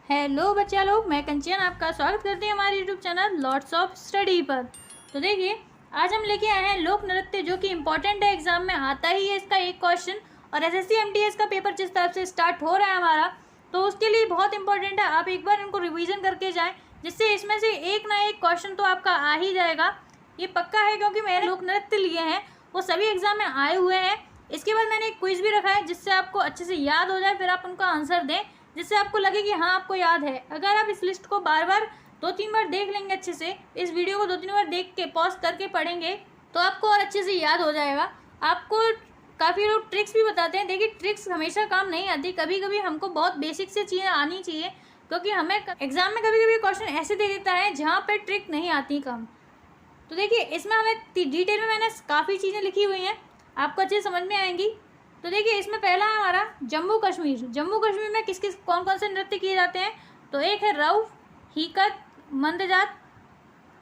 Hello बच्चा लोग, मैं कंचन आपका स्वागत करती हूँ हमारे YouTube channel lots of study पर। तो देखिए, आज हम लेके आए हैं लोक नृत्य, जो कि इम्पोर्टेंट है, एग्जाम में आता ही है इसका एक क्वेश्चन। और एसएससी एमटीएस का पेपर जिस तरफ से स्टार्ट हो रहा है हमारा, तो उसके लिए बहुत इंपॉर्टेंट है। आप एक बार इनको रिविजन करके जाएं, जिससे इसमें से एक ना एक क्वेश्चन तो आपका आ ही जाएगा, ये पक्का है, क्योंकि मैंने लोक नृत्य लिए हैं, वो सभी एग्जाम में आए हुए हैं। इसके बाद मैंने एक क्विज भी रखा है, जिससे आपको अच्छे से याद हो जाए, फिर आप उनका आंसर दें, जिससे आपको लगे कि हाँ आपको याद है। अगर आप इस लिस्ट को बार बार 2-3 बार देख लेंगे, अच्छे से इस वीडियो को 2-3 बार देख के पॉज करके पढ़ेंगे, तो आपको और अच्छे से याद हो जाएगा। आपको काफ़ी लोग ट्रिक्स भी बताते हैं। देखिए, ट्रिक्स हमेशा काम नहीं आती, कभी कभी हमको बहुत बेसिक से चीज़ें आनी चाहिए, क्योंकि हमें एग्जाम में कभी कभी क्वेश्चन ऐसे दे देता है जहाँ पर ट्रिक नहीं आती काम। तो देखिए, इसमें हमें डिटेल में मैंने काफ़ी चीज़ें लिखी हुई हैं, आपको अच्छे से समझ में आएंगी। तो देखिए, इसमें पहला है हमारा जम्मू कश्मीर। जम्मू कश्मीर में किस किस कौन कौन से नृत्य किए जाते हैं? तो एक है रऊफ, हीकत, मंदजात,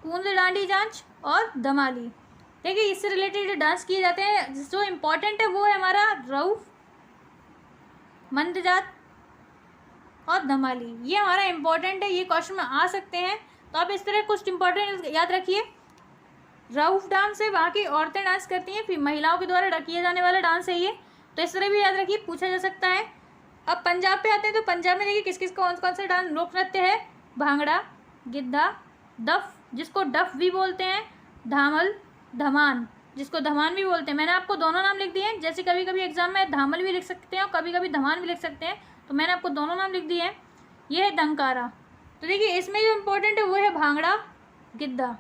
कूंद डांडी जांच और धमाली। देखिए, इससे रिलेटेड डांस किए जाते हैं। जो इम्पोर्टेंट है वो है हमारा रऊफ, मंदजात और धमाली। ये हमारा इम्पोर्टेंट है, ये क्वेश्चन में आ सकते हैं। तो आप इस तरह कुछ इम्पोर्टेंट याद रखिए। रऊफ डांस है, वहाँ की औरतें डांस करती हैं, फिर महिलाओं के द्वारा किया जाने वाला डांस है ये, तो इस तरह भी याद रखिए, पूछा जा सकता है। अब पंजाब पे आते हैं, तो पंजाब में देखिए किस किस कौन कौन से डांस लोक नृत्य है? भांगड़ा, गिद्धा, दफ जिसको डफ भी बोलते हैं, धामल, धमान जिसको धमान भी बोलते हैं। मैंने आपको दोनों नाम लिख दिए हैं, जैसे कभी कभी एग्जाम में धामल भी लिख सकते हैं और कभी कभी धमान भी लिख सकते हैं, तो मैंने आपको दोनों नाम लिख दिए हैं। ये है दंकारा। तो देखिए, इसमें जो इम्पोर्टेंट है वो है भांगड़ा, गिद्धा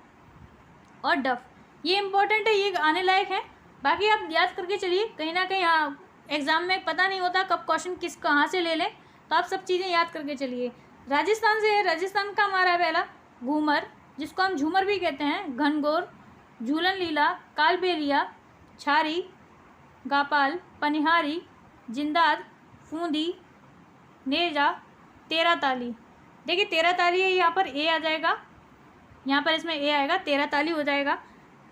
और डफ। ये इम्पोर्टेंट है, ये आने लायक है। बाकी आप याद करके चलिए, कहीं ना कहीं हाँ एग्जाम में पता नहीं होता कब क्वेश्चन किस कहाँ से ले लें, तो आप सब चीज़ें याद करके चलिए। राजस्थान से है, राजस्थान का हमारा पहला घूमर, जिसको हम झूमर भी कहते हैं, घनघोर, झूलन लीला, कालबेलिया, छारी, गापाल, पनिहारी, जिंदाद, फूंदी, नेजा, तेरा ताली। देखिए, तेरा ताली है, यहाँ पर ए आ जाएगा, यहाँ पर इसमें ए आएगा, तेरा ताली हो जाएगा।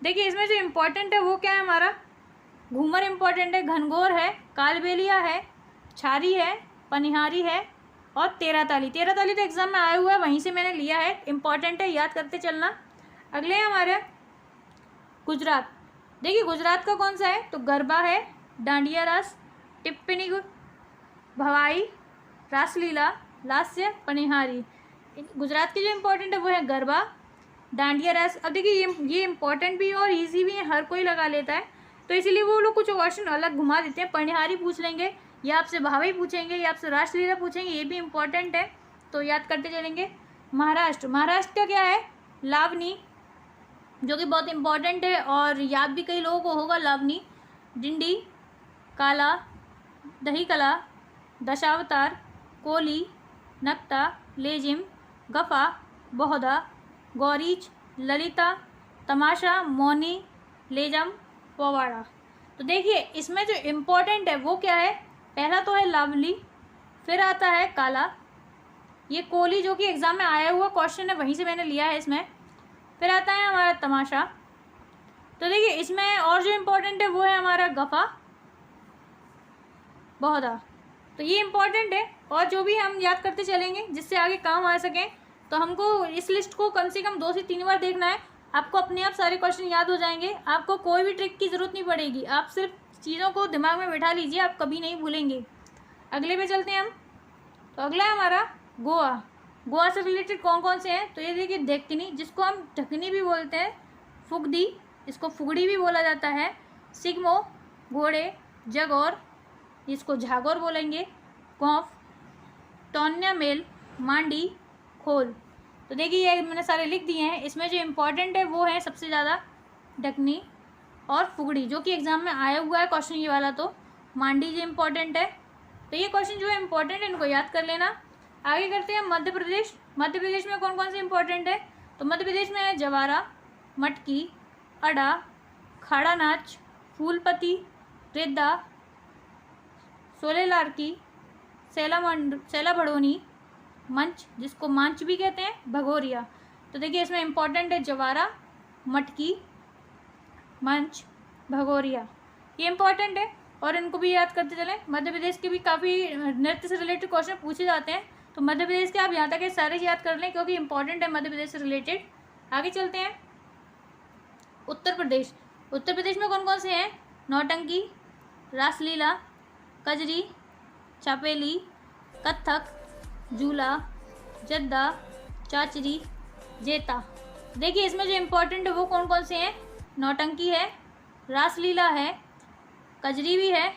देखिए, इसमें जो इम्पोर्टेंट है वो क्या है? हमारा घूमर इम्पोर्टेंट है, घनघोर है, कालबेलिया है, छारी है, पनिहारी है और तेरा ताली। तेरा ताली तो एग्जाम में आया हुआ है, वहीं से मैंने लिया है, इम्पोर्टेंट है, याद करते चलना। अगले हैं हमारे गुजरात। देखिए, गुजरात का कौन सा है? तो गरबा है, डांडिया रास, टिप्पणी, भवाई, रासलीला, लास्य, पनिहारी। गुजरात की जो इम्पोर्टेंट है वो है गरबा, डांडिया रास। अब देखिए, ये इम्पोर्टेंट भी है और इजी भी है, हर कोई लगा लेता है, तो इसीलिए वो लोग कुछ क्वेश्चन अलग घुमा देते हैं। पनिहारी पूछ लेंगे, या आपसे भावी पूछेंगे, या आपसे रासलीला पूछेंगे, ये भी इम्पोर्टेंट है, तो याद करते चलेंगे। महाराष्ट्र, महाराष्ट्र का क्या है? लावनी, जो कि बहुत इम्पोर्टेंट है और याद भी कई लोगों को होगा। लावनी, डिंडी, काला, दही कला, दशावतार, कोली, नक्ता, लेजिम, गफा, बोहदा, गौरीच, ललिता, तमाशा, मौनी, लेजम, पोवाड़ा। तो देखिए, इसमें जो इम्पोर्टेंट है वो क्या है? पहला तो है लावली, फिर आता है काला, ये कोली जो कि एग्जाम में आया हुआ क्वेश्चन है, वहीं से मैंने लिया है इसमें। फिर आता है हमारा तमाशा। तो देखिए, इसमें और जो इम्पोर्टेंट है वो है हमारा गफा, बहुधा। तो ये इम्पोर्टेंट है, और जो भी हम याद करते चलेंगे जिससे आगे काम आ सकें। तो हमको इस लिस्ट को कम से कम 2 से 3 बार देखना है, आपको अपने आप सारे क्वेश्चन याद हो जाएंगे। आपको कोई भी ट्रिक की ज़रूरत नहीं पड़ेगी, आप सिर्फ चीज़ों को दिमाग में बैठा लीजिए, आप कभी नहीं भूलेंगे। अगले पे चलते हैं हम। तो अगला है हमारा गोवा। गोवा से रिलेटेड कौन कौन से हैं? तो ये देखिए, देखनी, जिसको हम ढकनी भी बोलते हैं, फुगदी, इसको फुगड़ी भी बोला जाता है, सिग्मो, घोड़े, जगौर, इसको झागौर बोलेंगे, कौफ, टोन्या मेल, मांडी, खोल। तो देखिए, ये मैंने सारे लिख दिए हैं। इसमें जो इम्पोर्टेंट है वो है सबसे ज़्यादा ढकनी और फुगड़ी, जो कि एग्जाम में आया हुआ है क्वेश्चन ये वाला। तो मांडी जो इम्पोर्टेंट है, तो ये क्वेश्चन जो है इम्पोर्टेंट है, इनको याद कर लेना। आगे करते हैं मध्य प्रदेश। मध्य प्रदेश में कौन कौन से इम्पोर्टेंट है? तो मध्य प्रदेश में है जवारा, मटकी, अड़ा, खाड़ा नाच, फूलपति, रेदा, सोले लारकी, सेला भड़ोनी, मंच जिसको मांच भी कहते हैं, भगोरिया। तो देखिए, इसमें इम्पोर्टेंट है जवारा, मटकी, मंच, भगोरिया, ये इम्पोर्टेंट है और इनको भी याद करते चलें। मध्य प्रदेश के भी काफ़ी नृत्य से रिलेटेड क्वेश्चन पूछे जाते हैं, तो मध्य प्रदेश के आप यहाँ तक सारे याद कर लें क्योंकि इंपॉर्टेंट है मध्य प्रदेश से रिलेटेड। आगे चलते हैं। उत्तर प्रदेश। उत्तर प्रदेश में कौन कौन से हैं? नौटंकी, रासलीला, कजरी, छापेली, कथक, झूला, जद्दा, चाचरी, जेता। देखिए इसमें जो इम्पोर्टेंट है वो कौन कौन से हैं? नौटंकी है, रासलीला है, कजरी भी है,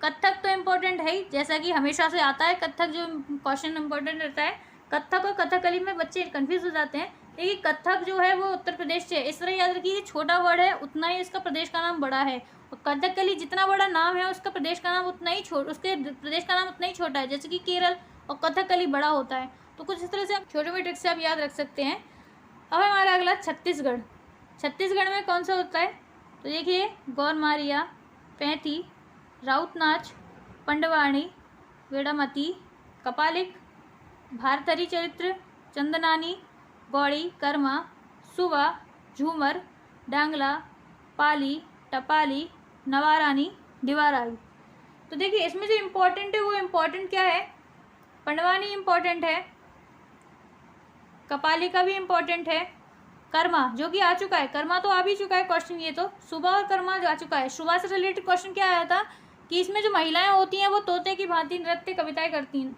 कथक तो इम्पोर्टेंट है ही, जैसा कि हमेशा से आता है कथक जो क्वेश्चन इम्पोर्टेंट रहता है। कथक और कथकली में बच्चे कंफ्यूज हो जाते हैं, लेकिन कथक जो है वो उत्तर प्रदेश से, इस तरह याद रखिए छोटा वर्ड है उतना ही इसका प्रदेश का नाम बड़ा है, और कथकली जितना बड़ा नाम है उसका प्रदेश का नाम उतना ही उसके प्रदेश का नाम उतना ही छोटा है, जैसे कि केरल, और कथकली बड़ा होता है। तो कुछ इस तरह से आप छोटे मोटे ट्रिक से आप याद रख सकते हैं। अब हमारा अगला छत्तीसगढ़। छत्तीसगढ़ में कौन सा होता है? तो देखिए गौरमारिया, पैंती, राउत नाच, पंडवाणी, वेड़ामती, कपालिक, भारतरी चरित्र, चंदनानी, गौड़ी, कर्मा, सुवा, झूमर, डांगला, पाली, टपाली, नवारानी, दिवाराई। तो देखिए इसमें जो इम्पोर्टेंट है वो इम्पोर्टेंट क्या है? पंडवानी इम्पोर्टेंट है, कपाली का भी इम्पोर्टेंट है, कर्मा जो कि आ चुका है, कर्मा तो आ भी चुका है क्वेश्चन, ये तो सुबह और कर्मा जो आ चुका है। सुबह से रिलेटेड क्वेश्चन क्या आया था कि इसमें जो महिलाएं होती हैं वो तोते की भांति नृत्य कविताएं करती हैं,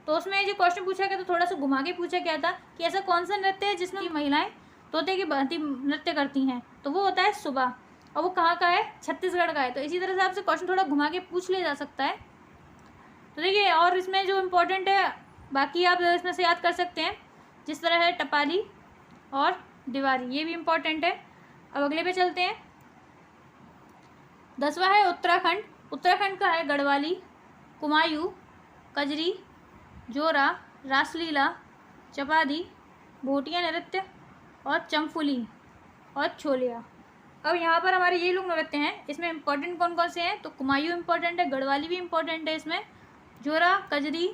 तो उसमें जो क्वेश्चन पूछा गया तो थोड़ा सा घुमा के पूछा गया था कि ऐसा कौन सा नृत्य है जिसमें महिलाएं तोते की भांति नृत्य करती हैं, तो वो होता है सुबह, और वो कहाँ का है? छत्तीसगढ़ का है। तो इसी तरह से आपसे क्वेश्चन थोड़ा घुमा के पूछ लिया जा सकता है। तो देखिए और इसमें जो इम्पोर्टेंट है बाकी आप इसमें से याद कर सकते हैं, जिस तरह है टपाली और दिवारी, ये भी इम्पोर्टेंट है। अब अगले पे चलते हैं। 10वां है उत्तराखंड। उत्तराखंड का है गढ़वाली, कुमायूं, कजरी, जोरा, रासलीला, चपादी, भोटिया नृत्य और चंफुली और छोलिया। अब यहाँ पर हमारे ये लोग नृत्य हैं, इसमें इम्पोर्टेंट कौन कौन से हैं? तो कुमायूं इम्पोर्टेंट है, गढ़वाली भी इम्पोर्टेंट है, इसमें जोरा, कजरी।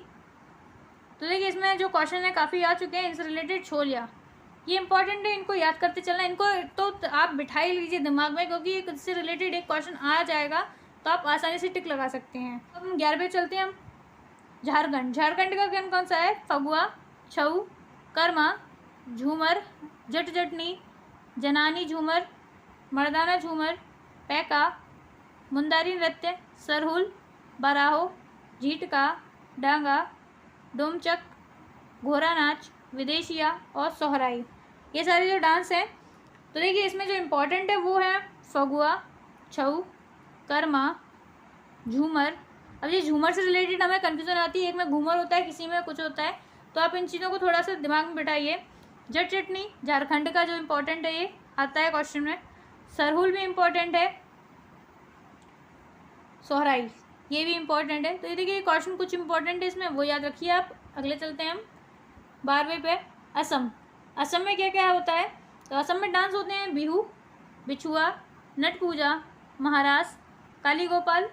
तो देखिए इसमें जो क्वेश्चन है काफ़ी आ चुके हैं, इनसे रिलेटेड छोलिया, ये इंपॉर्टेंट है, इनको याद करते चलना। इनको तो आप बिठा ही लीजिए दिमाग में क्योंकि इससे रिलेटेड एक क्वेश्चन आ जाएगा तो आप आसानी से टिक लगा सकते हैं। अब हम 11वें चलते हैं। हम झारखंड। झारखंड का कौन कौन सा है? फगुआ, छऊ, कर्मा, झूमर, जट जटनी, जनानी झूमर, मर्दाना झूमर, पैका, मुंदारी नृत्य, सरहुल, बराहो, झीटका, डांगा, डोमचक, घोड़ा नाच, विदेशिया और सोहराई, ये सारे जो डांस हैं। तो देखिए इसमें जो इम्पोर्टेंट है वो है फगुआ, छऊ, कर्मा, झूमर। अब ये झूमर से रिलेटेड हमें कन्फ्यूजन आती है, एक में घूमर होता है, किसी में कुछ होता है, तो आप इन चीज़ों को थोड़ा सा दिमाग में बिठाइए। जट चटनी झारखंड का जो इम्पोर्टेंट है ये आता है क्वेश्चन में। सरहुल भी इम्पोर्टेंट है, सोहराई ये भी इम्पोर्टेंट है। तो ये देखिए क्वेश्चन कुछ इम्पोर्टेंट है इसमें, वो याद रखिए आप। अगले चलते हैं हम 12वें पे। असम। असम में क्या क्या होता है? तो असम में डांस होते हैं बिहू, बिछुआ, नट पूजा, महारास, काली गोपाल,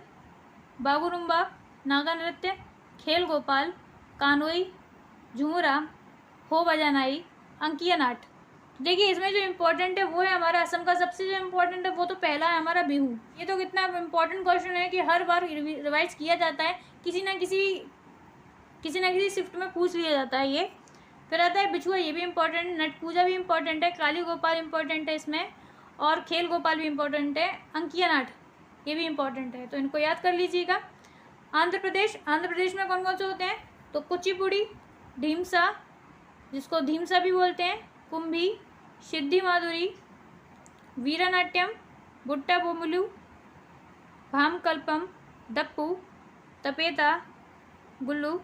बागुरुम्बा, नागा नृत्य, खेल गोपाल, कानोई, झुमुरा, हो बजानाई, अंकिया नाट। देखिए इसमें जो इम्पोर्टेंट है वो है हमारा असम का सबसे जो इम्पोर्टेंट है वो तो पहला है हमारा बिहू। ये तो कितना इम्पोर्टेंट क्वेश्चन है कि हर बार रिवाइज किया जाता है, किसी ना किसी शिफ्ट में पूछ लिया जाता है ये। फिर आता है बिछुआ, ये भी इम्पोर्टेंट, नट पूजा भी इम्पोर्टेंट है, काली गोपाल इम्पोर्टेंट है इसमें, और खेल गोपाल भी इम्पोर्टेंट है, अंकिया नाट ये भी इम्पोर्टेंट है, तो इनको याद कर लीजिएगा। आंध्र प्रदेश। आंध्र प्रदेश में कौन कौन से होते हैं? तो कुचिपुड़ी, ढीमसा जिसको धीमसा भी बोलते हैं, कुंभी, सिद्धि माधुरी, वीरनाट्यम, बुट्टा बोमुलू, भामकल्पम, डप्पू, तपेता, गुल्लू,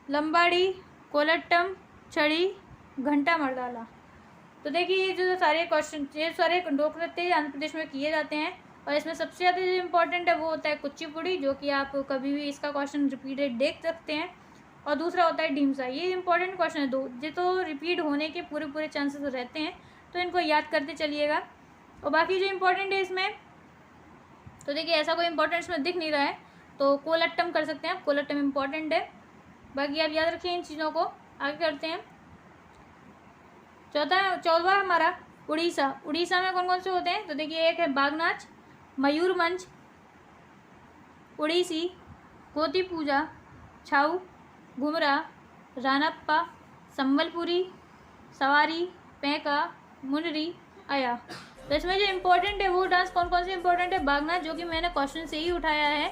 लंबाड़ी, कोलट्टम, छड़ी, घंटा मर्दाला। तो देखिए ये जो सारे क्वेश्चन, ये सारे लोक नृत्य आंध्र प्रदेश में किए जाते हैं, और इसमें सबसे ज़्यादा जो इम्पोर्टेंट है वो होता है कुचिपुड़ी, जो कि आप कभी भी इसका क्वेश्चन रिपीटेड देख सकते हैं, और दूसरा होता है ढीमसा। ये इंपॉर्टेंट क्वेश्चन है दो, ये तो रिपीट होने के पूरे चांसेस रहते हैं, तो इनको याद करते चलिएगा। और बाकी जो इम्पोर्टेंट है इसमें, तो देखिए ऐसा कोई इंपॉर्टेंट इसमें दिख नहीं रहा है, तो कोलट्टम कर सकते हैं आप, कोलट्टम इम्पॉर्टेंट है, बाकी आप याद रखिए इन चीज़ों को। आगे करते हैं 14वां हमारा उड़ीसा। उड़ीसा में कौन कौन से होते हैं? तो देखिए एक है बागनाच, मयूरमंच, उड़ीसी, गोती पूजा, छाऊ, घुमरा, रानप्पा, संबलपुरी, सवारी, पैका, मुनरी, आया। तो इसमें जो इम्पोर्टेंट है वो डांस कौन कौन से इम्पोर्टेंट है? बागनाच, जो कि मैंने क्वेश्चन से ही उठाया है,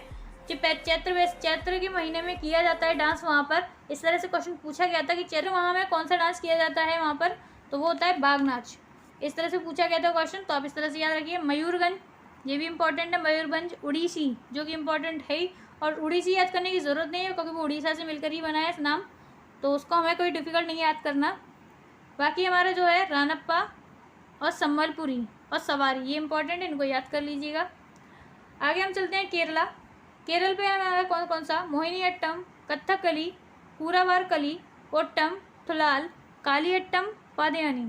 कि चैत्र के महीने में किया जाता है डांस वहाँ पर। इस तरह से क्वेश्चन पूछा गया था कि चैत्र माह में कौन सा डांस किया जाता है वहाँ पर, तो वो होता है बागनाच। इस तरह से पूछा गया था क्वेश्चन, तो आप इस तरह से याद रखिए। मयूरगंज, ये भी इंपॉर्टेंट है, मयूरभंज। उड़ीसी, जो कि इम्पोर्टेंट है ही, और उड़ीसी याद करने की ज़रूरत नहीं है क्योंकि वो उड़ीसा से मिलकर ही बना है इस नाम, तो उसको हमें कोई डिफ़िकल्ट नहीं याद करना। बाकी हमारा जो है रानप्पा और संबलपुरी और सवारी, ये इंपॉर्टेंट है, इनको याद कर लीजिएगा। आगे हम चलते हैं केरला। केरल पे हमारा कौन कौन सा? मोहिनीअट्टम, कथकली, कूरावारकली, ओट्टम, थुलाल, कालियट्टम, पादयानी।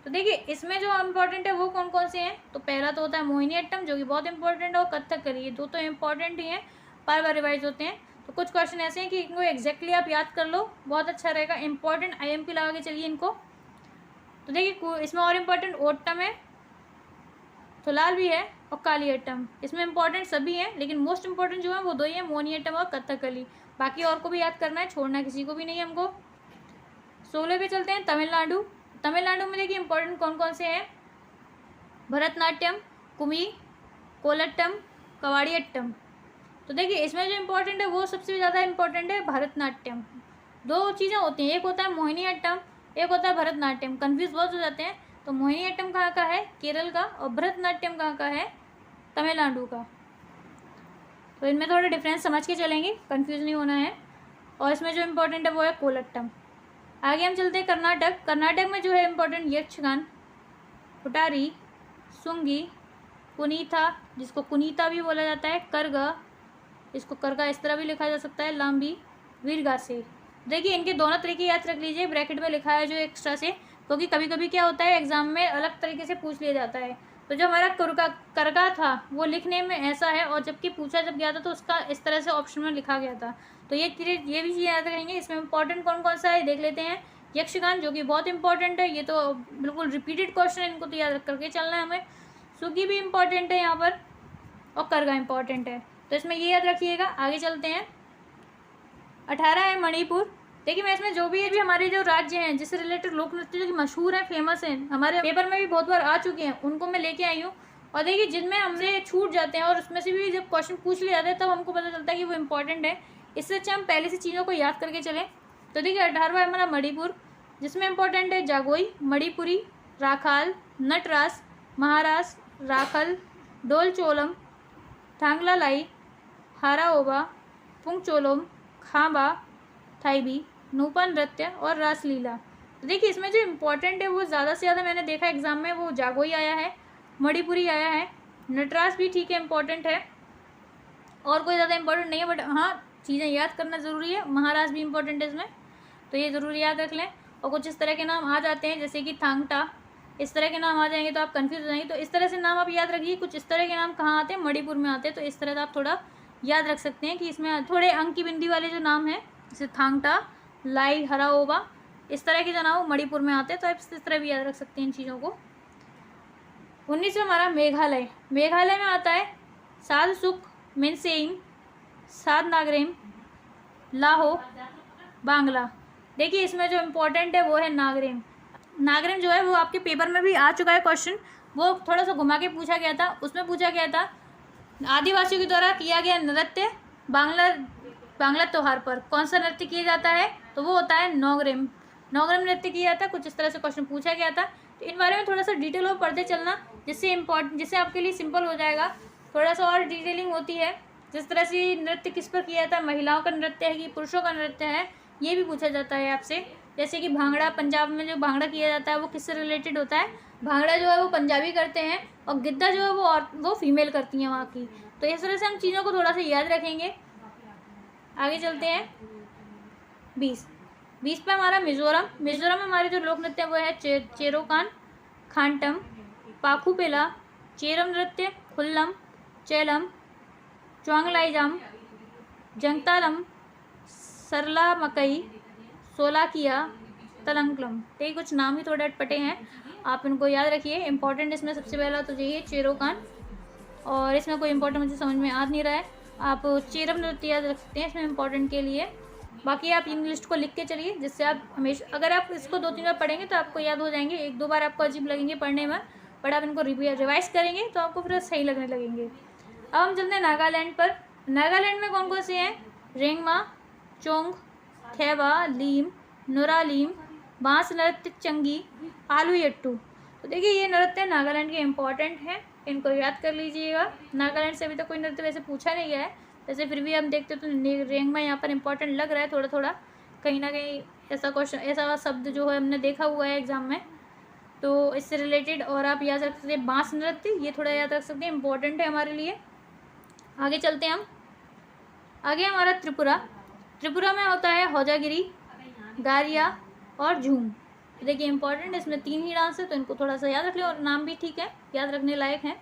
तो देखिए इसमें जो इम्पोर्टेंट है वो कौन कौन से हैं? तो पहला तो होता है मोहिनीअट्टम, जो कि बहुत इंपॉर्टेंट है, और कथकली, ये दो तो इम्पॉर्टेंट ही हैं, बार बार रिवाइज होते हैं। तो कुछ क्वेश्चन ऐसे हैं कि इनको एग्जैक्टली आप याद कर लो, बहुत अच्छा रहेगा, इंपॉर्टेंट IMP लगा के चलिए इनको। तो देखिए इसमें और इम्पोर्टेंट ओट्टम है, थुलाल भी है, और कालियट्टम। इसमें इंपॉर्टेंट सभी हैं, लेकिन मोस्ट इंपॉर्टेंट जो है वो दो ही हैं, मोहिनीअट्टम और कथकली। बाकी और को भी याद करना है, छोड़ना किसी को भी नहीं है हमको। 16 पे चलते हैं तमिलनाडु। तमिलनाडु में देखिए इंपॉर्टेंट कौन कौन से हैं? भरतनाट्यम, कुमी, कोलट्टम, कवाड़ियट्टम। तो देखिए इसमें जो इम्पोर्टेंट है वो सबसे ज़्यादा इम्पोर्टेंट है भरतनाट्यम। दो चीज़ें होती हैं, एक होता है मोहिनीअट्टम, एक होता है भरतनाट्यम। कन्फ्यूज बहुत हो जाते हैं। तो मोहिनीअट्टम कहाँ का है? केरल का, और भरतनाट्यम कहाँ का है? तमिलनाडु का। तो इनमें थोड़ा डिफरेंस समझ के चलेंगे, कन्फ्यूज नहीं होना है। और इसमें जो इम्पोर्टेंट है वो है कोलट्टम। आगे हम चलते हैं कर्नाटक। कर्नाटक में जो है इम्पोर्टेंट यक्षगान, कुटारी, सुंगी, कुनीता, जिसको कुनीता भी बोला जाता है, करगा, इसको करगा इस तरह भी लिखा जा सकता है, लांबी, वीरगासे। देखिए इनके दोनों तरीके याद रख लीजिए, ब्रैकेट में लिखा है जो एक्स्ट्रा से, क्योंकि कभी कभी क्या होता है एग्जाम में अलग तरीके से पूछ लिया जाता है। तो जो हमारा करगा था वो लिखने में ऐसा है, और जबकि पूछा जब गया था तो उसका इस तरह से ऑप्शन में लिखा गया था। तो ये भी चीज़ याद रखेंगे। इसमें इंपॉर्टेंट कौन कौन सा है देख लेते हैं। यक्षगान, जो कि बहुत इंपॉर्टेंट है, ये तो बिल्कुल रिपीटेड क्वेश्चन है, इनको तो याद करके चलना है हमें। सुगी भी इंपॉर्टेंट है यहाँ पर, और करगा इंपॉर्टेंट है, तो इसमें ये याद रखिएगा। आगे चलते हैं। 18 है मणिपुर। देखिए मैं इसमें जो भी है, भी हमारे जो राज्य हैं जिससे रिलेटेड लोक नृत्य जो कि मशहूर हैं, फेमस हैं, हमारे पेपर में भी बहुत बार आ चुके हैं, उनको मैं लेके आई हूँ। और देखिए जिनमें हमसे छूट जाते हैं और उसमें से भी जब क्वेश्चन पूछ लिया जाता है तब हमको पता चलता है कि वो इंपॉर्टेंट है। इससे अच्छा हम पहले से चीज़ों को याद करके चलें। तो देखिए 18वां है हमारा मणिपुर, जिसमें इंपॉर्टेंट है जागोई, मणिपुरी, राखाल, नटरास, महारास, राखल, डोलचोलम, थांगलालाई, हाराओबा, पुंगचोलोम, खांबा, थाईबी, नूपा नृत्य और रासलीला। तो देखिए इसमें जो इम्पोर्टेंट है वो ज़्यादा से ज़्यादा मैंने देखा एग्जाम में, वो जागोई आया है, मणिपुरी आया है, नटरास भी ठीक है इम्पोर्टेंट है, और कोई ज़्यादा इम्पोर्टेंट नहीं है, बट हाँ चीज़ें याद करना ज़रूरी है। महाराज भी इम्पोर्टेंट है इसमें, तो ये ज़रूर याद रख लें। और कुछ इस तरह के नाम आ जाते हैं जैसे कि थांगटा, इस तरह के नाम आ जाएंगे तो आप कंफ्यूज हो जाएंगे। तो इस तरह से नाम आप याद रखिए। कुछ इस तरह के नाम कहाँ आते हैं? मणिपुर में आते हैं। तो इस तरह से आप थोड़ा याद रख सकते हैं कि इसमें थोड़े अंक की बिंदी वाले जो नाम हैं, जैसे थांगटा, लाई, हराओबा, इस तरह के जो नाम मणिपुर में आते हैं, तो आप इस तरह भी याद रख सकते हैं इन चीज़ों को। 19 में हमारा मेघालय। मेघालय में आता है सालसुक, मिनसेइंग, सात नागरेम, लाहो, बांग्ला। देखिए इसमें जो इम्पोर्टेंट है वो है नागरेम। नागरेम जो है वो आपके पेपर में भी आ चुका है क्वेश्चन, वो थोड़ा सा घुमा के पूछा गया था। उसमें पूछा गया था आदिवासियों के द्वारा किया गया नृत्य बांग्ला त्यौहार पर कौन सा नृत्य किया जाता है? तो वो होता है नोगरेम। नोगरेम नृत्य किया जाता है, कुछ इस तरह से क्वेश्चन पूछा गया था। तो इन बारे में थोड़ा सा डिटेल और पढ़ते चलना, जिससे आपके लिए सिंपल हो जाएगा। थोड़ा सा और डिटेलिंग होती है, जिस तरह से नृत्य किस पर किया जाता है, महिलाओं का नृत्य है कि पुरुषों का नृत्य है, ये भी पूछा जाता है आपसे। जैसे कि भांगड़ा, पंजाब में जो भांगड़ा किया जाता है वो किससे रिलेटेड होता है? भांगड़ा जो है वो पंजाबी करते हैं, और गिद्दा जो है वो फीमेल करती हैं वहाँ की। तो इस तरह से हम चीज़ों को थोड़ा सा याद रखेंगे। आगे चलते हैं। 20 पे हमारा मिजोरम। मिजोरम में हमारे जो लोक नृत्य वो है चेरोकान, खांटम, पाखुपेला, चेरम नृत्य, खुल्लम, चेलम, च्वांगलाइजाम, जंगतालम, सरला मकई, सोलाकिया, तलंगलम। तो ये कुछ नाम ही थोड़े अटपटे हैं, आप इनको याद रखिए। इंपॉर्टेंट इसमें सबसे पहला तो यही है चेरोकान, और इसमें कोई इंपॉर्टेंट मुझे समझ में आ नहीं रहा है, आप चेरम नृत्य याद रख सकते हैं इसमें इंपॉर्टेंट के लिए। बाकी आप इन लिस्ट को लिख के चलिए, जिससे आप हमेशा, अगर आप इसको 2-3 बार पढ़ेंगे तो आपको याद हो जाएंगे। 1-2 बार आपको अजीब लगेंगे पढ़ने में, बट आप इनको रिवाइज करेंगे तो आपको फिर सही लगने लगेंगे। अब हम चलते हैं नागालैंड पर। नागालैंड में कौन कौन से हैं? रेंगमा, चोंग, थेबा, लीम, नुरालीम, बांस नृत्य, चंगी, आलूयट्टू। तो देखिए ये नृत्य नागालैंड के इम्पॉर्टेंट हैं, इनको याद कर लीजिएगा। नागालैंड से अभी तक कोई नृत्य वैसे पूछा नहीं गया है, वैसे फिर भी हम देखते तो रेंगमा यहाँ पर इम्पॉर्टेंट लग रहा है थोड़ा थोड़ा, कहीं ना कहीं ऐसा क्वेश्चन, ऐसा शब्द जो है हमने देखा हुआ है एग्जाम में, तो इससे रिलेटेड। और आप याद रख सकते हैं बांस नृत्य, ये थोड़ा याद रख सकते हैं, इम्पोर्टेंट है हमारे लिए। आगे चलते हैं हम। आगे हमारा त्रिपुरा। त्रिपुरा में होता है होजागिरी, गारिया और झूम। देखिए इंपॉर्टेंट, इसमें 3 ही डांस है तो इनको थोड़ा सा याद रख लें, और नाम भी ठीक है, याद रखने लायक है।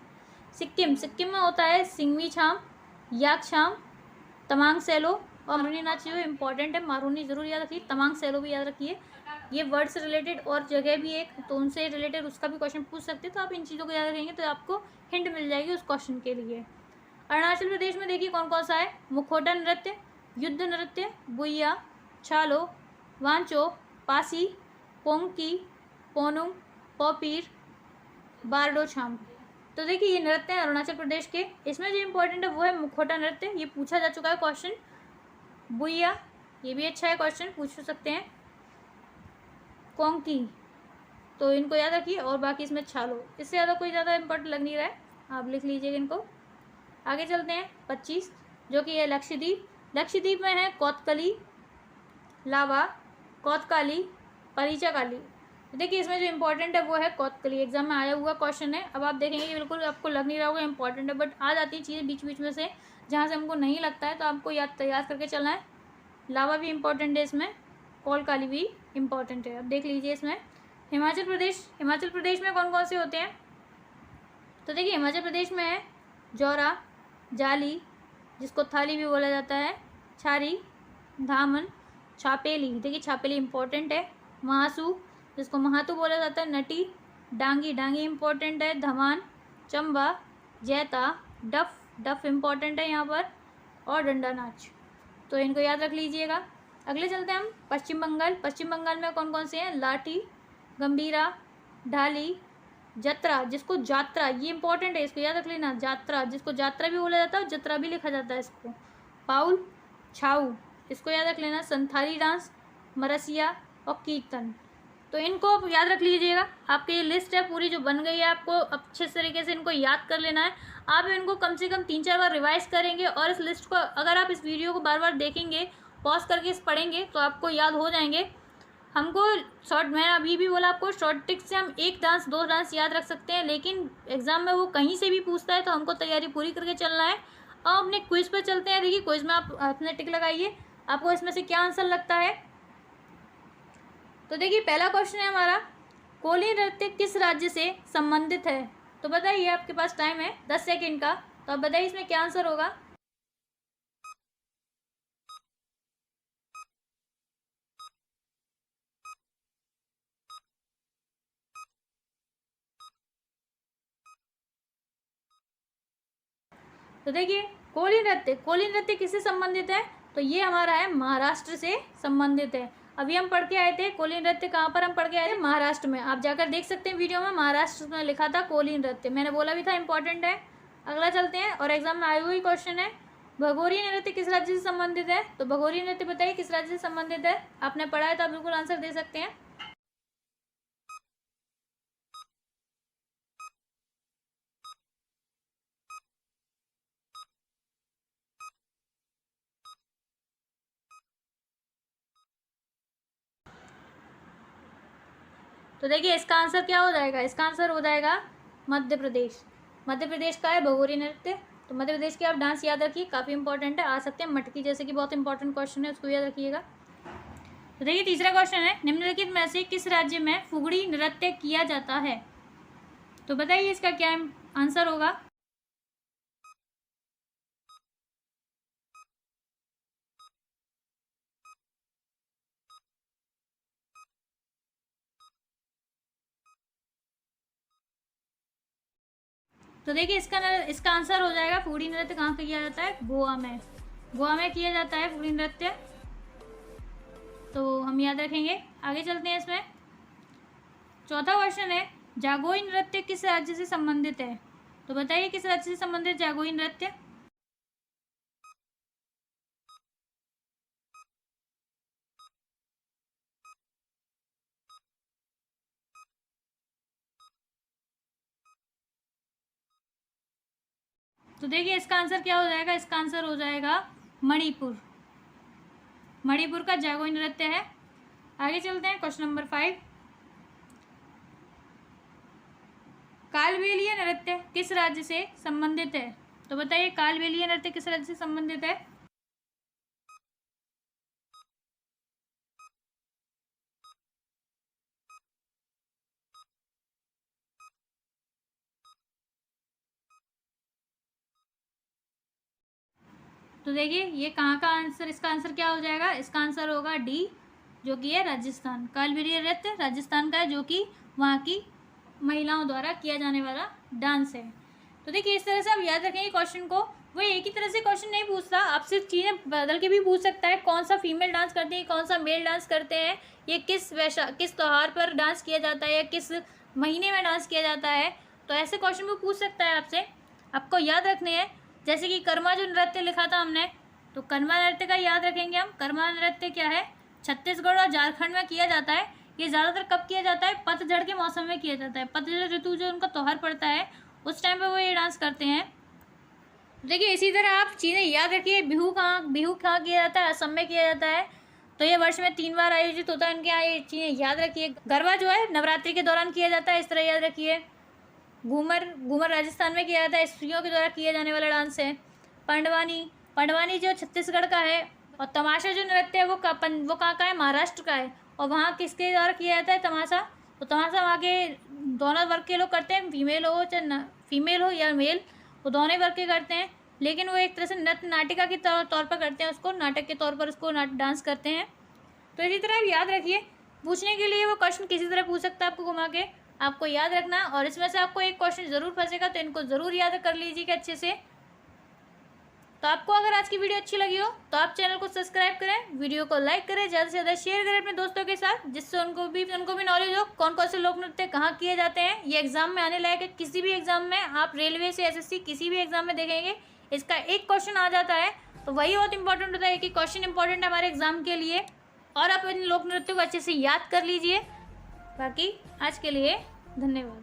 सिक्किम। सिक्किम में होता है सिंगमी छाम, याक छाम, तमांग सेलो और मारूनी नाच, जो इम्पॉर्टेंट है। मारूनी जरूर याद रखिए, तमांग सेलो भी याद रखिए। ये वर्ड से रिलेटेड और जगह भी एक, तो उनसे रिलेटेड उसका भी क्वेश्चन पूछ सकते हैं, तो आप इन चीज़ों को याद रखेंगे तो आपको हिंट मिल जाएगी उस क्वेश्चन के लिए। अरुणाचल प्रदेश में देखिए कौन कौन सा है। मुखौटा नृत्य, युद्ध नृत्य, बुइया, छालो, वांचो, पासी, पोंकी, पोनुंग, पोपीर, बारडो छाम। तो देखिए ये नृत्य है अरुणाचल प्रदेश के। इसमें जो इम्पोर्टेंट है वो है मुखौटा नृत्य, ये पूछा जा चुका है क्वेश्चन। बुइया, ये भी अच्छा है क्वेश्चन, पूछ सकते हैं। कोंकी, तो इनको याद रखिए, और बाकी इसमें छालो, इससे ज़्यादा कोई ज़्यादा इम्पोर्टेंट लग नहीं रहा है, आप लिख लीजिएगा इनको। आगे चलते हैं 25, जो कि है लक्षद्वीप। लक्षद्वीप में है कोतकली, लावा, कोतकाली, परिचाकाली। देखिए इसमें जो इम्पोर्टेंट है वो है कोतकली, एग्जाम में आया हुआ क्वेश्चन है। अब आप देखेंगे कि बिल्कुल आपको लग नहीं रहा होगा इंपॉर्टेंट है, बट आ जाती हैं चीज़ें बीच बीच में से जहाँ से हमको नहीं लगता है, तो आपको याद करके चलना है। लावा भी इम्पोर्टेंट है इसमें, कोलकाली भी इम्पोर्टेंट है। अब देख लीजिए इसमें हिमाचल प्रदेश। हिमाचल प्रदेश में कौन कौन से होते हैं? तो देखिए हिमाचल प्रदेश में है जौरा, जाली, जिसको थाली भी बोला जाता है, छारी, धामन, छापेली। देखिए छापेली इम्पोर्टेंट है। महासू, जिसको महातू बोला जाता है, नटी, डांगी, डांगी इम्पोर्टेंट है, धमान, चंबा, जैता, डफ, डफ इम्पोर्टेंट है यहाँ पर, और डंडा नाच। तो इनको याद रख लीजिएगा। अगले चलते हैं हम पश्चिम बंगाल। पश्चिम बंगाल में कौन कौन से हैं? लाठी, गंभीरा, ढाली, जत्रा, जिसको जात्रा, ये इंपॉर्टेंट है, इसको याद रख लेना। जात्रा, जिसको जात्रा भी बोला जाता है, जत्रा भी लिखा जाता है इसको। पाउल, छाऊ, इसको याद रख लेना। संथाली डांस, मरसिया और कीर्तन। तो इनको आप याद रख लीजिएगा। आपकी ये लिस्ट है पूरी जो बन गई है, आपको अच्छे तरीके से इनको याद कर लेना है। आप इनको कम से कम 3-4 बार रिवाइज करेंगे, और इस लिस्ट को अगर आप इस वीडियो को बार बार देखेंगे, पॉज करके इस पढ़ेंगे, तो आपको याद हो जाएंगे। हमको शॉर्ट, मैंने अभी भी बोला आपको, शॉर्ट ट्रिक से हम 1 डांस 2 डांस याद रख सकते हैं, लेकिन एग्जाम में वो कहीं से भी पूछता है, तो हमको तैयारी पूरी करके चलना है। अब अपने क्विज पर चलते हैं। देखिए क्विज में आप अपने टिक लगाइए, आपको इसमें से क्या आंसर लगता है। तो देखिए पहला क्वेश्चन है हमारा, कोली नृत्य किस राज्य से संबंधित है? तो बताइए, आपके पास टाइम है 10 सेकेंड का, तो आप बताइए इसमें क्या आंसर होगा। तो देखिए कोली नृत्य, कोली नृत्य किससे संबंधित है? तो ये हमारा है महाराष्ट्र से संबंधित है। अभी हम पढ़ के आए थे कोली नृत्य, कहाँ पर हम पढ़ के आए थे? महाराष्ट्र में। आप जाकर देख सकते हैं वीडियो में, महाराष्ट्र में लिखा था कोली नृत्य, मैंने बोला भी था इंपॉर्टेंट है। अगला चलते हैं, और एग्जाम में आया हुआ ही क्वेश्चन है, भगोरी नृत्य किस राज्य से संबंधित है? तो भगोरी नृत्य बताइए किस राज्य से संबंधित है। आपने पढ़ा है तो आप बिल्कुल आंसर दे सकते हैं। तो देखिए इसका आंसर क्या हो जाएगा, इसका आंसर हो जाएगा मध्य प्रदेश। मध्य प्रदेश का है भगोरी नृत्य। तो मध्य प्रदेश के आप डांस याद रखिए, काफ़ी इंपॉर्टेंट है, आ सकते हैं। मटकी जैसे कि बहुत इंपॉर्टेंट क्वेश्चन है, उसको याद रखिएगा। तो देखिए तीसरा क्वेश्चन है, निम्नलिखित में से किस राज्य में फुगड़ी नृत्य किया जाता है? तो बताइए इसका क्या आंसर होगा। तो देखिए इसका आंसर हो जाएगा, फुगड़ी नृत्य कहाँ किया जाता है? गोवा में। गोवा में किया जाता है फुगड़ी नृत्य। तो हम याद रखेंगे। आगे चलते हैं इसमें। चौथा क्वेश्चन है, जागोई नृत्य किस राज्य से संबंधित है? तो बताइए किस राज्य से संबंधित जागोई नृत्य? तो देखिए इसका आंसर क्या हो जाएगा, इसका आंसर हो जाएगा मणिपुर। मणिपुर का जागोई नृत्य है। आगे चलते हैं, क्वेश्चन नंबर 5। कालबेलिया नृत्य किस राज्य से संबंधित है? तो बताइए कालबेलिया नृत्य किस राज्य से संबंधित है? तो देखिए ये कहाँ का आंसर, इसका आंसर क्या हो जाएगा, इसका आंसर होगा डी, जो कि है राजस्थान। कालबेलिया नृत्य राजस्थान का है, जो कि वहाँ की महिलाओं द्वारा किया जाने वाला डांस है। तो देखिए इस तरह से आप याद रखेंगे क्वेश्चन को। वो एक ही तरह से क्वेश्चन नहीं पूछता, आपसे चीज़ें बदल के भी पूछ सकता है। कौन सा फीमेल डांस करती है, कौन सा मेल डांस करते हैं, ये किस त्यौहार पर डांस किया जाता है या किस महीने में डांस किया जाता है। तो ऐसे क्वेश्चन भी पूछ सकता है आपसे, आपको याद रखने हैं। जैसे कि कर्मा जो नृत्य लिखा था हमने, तो कर्मा नृत्य का याद रखेंगे हम। कर्मा नृत्य क्या है, छत्तीसगढ़ और झारखंड में किया जाता है। ये ज़्यादातर कब किया जाता है, पतझड़ के मौसम में किया जाता है। पतझड़ ऋतु जो उनका त्यौहार पड़ता है उस टाइम पे वो ये डांस करते हैं। देखिए इसी तरह आप चीज़ें याद रखिए। बिहू कहाँ किया जाता है, असम में किया जाता है। तो ये वर्ष में 3 बार आयोजित होता है उनके यहाँ, ये चीज़ें याद रखिए। गरबा जो है नवरात्रि के दौरान किया जाता है, इस तरह याद रखिए। घूमर राजस्थान में किया जाता है, स्त्रियों के द्वारा किया जाने वाला डांस है। पंडवानी जो छत्तीसगढ़ का है। और तमाशा जो नृत्य है वो कहाँ का है, महाराष्ट्र का है। और वहाँ किसके द्वारा किया जाता है तमाशा, तो तमाशा वहाँ के दोनों वर्ग के लोग करते हैं, फीमेल हो या मेल, वो दोनों वर्ग के करते हैं। लेकिन वो एक तरह से नृत्य नाटिका के तौर पर करते हैं उसको, नाटक के तौर पर उसको डांस करते हैं। तो इसी तरह आप याद रखिए। पूछने के लिए वो क्वेश्चन किसी तरह पूछ सकता है आपको घुमा के, आपको याद रखना है। और इसमें से आपको एक क्वेश्चन ज़रूर फंसेगा, तो इनको ज़रूर याद कर लीजिएगा अच्छे से। तो आपको अगर आज की वीडियो अच्छी लगी हो तो आप चैनल को सब्सक्राइब करें, वीडियो को लाइक करें, ज़्यादा से ज़्यादा शेयर करें अपने दोस्तों के साथ, जिससे उनको भी नॉलेज हो कौन कौन से लोक नृत्य कहाँ किए जाते हैं। ये एग्जाम में आने लायक है। किसी भी एग्जाम में आप रेलवे से एसएससी किसी भी एग्जाम में देखेंगे इसका एक क्वेश्चन आ जाता है, तो वही बहुत इंपॉर्टेंट होता है कि क्वेश्चन इंपॉर्टेंट है हमारे एग्जाम के लिए। और आप इन लोक नृत्यों को अच्छे से याद कर लीजिए। बाकी आज के लिए धन्यवाद।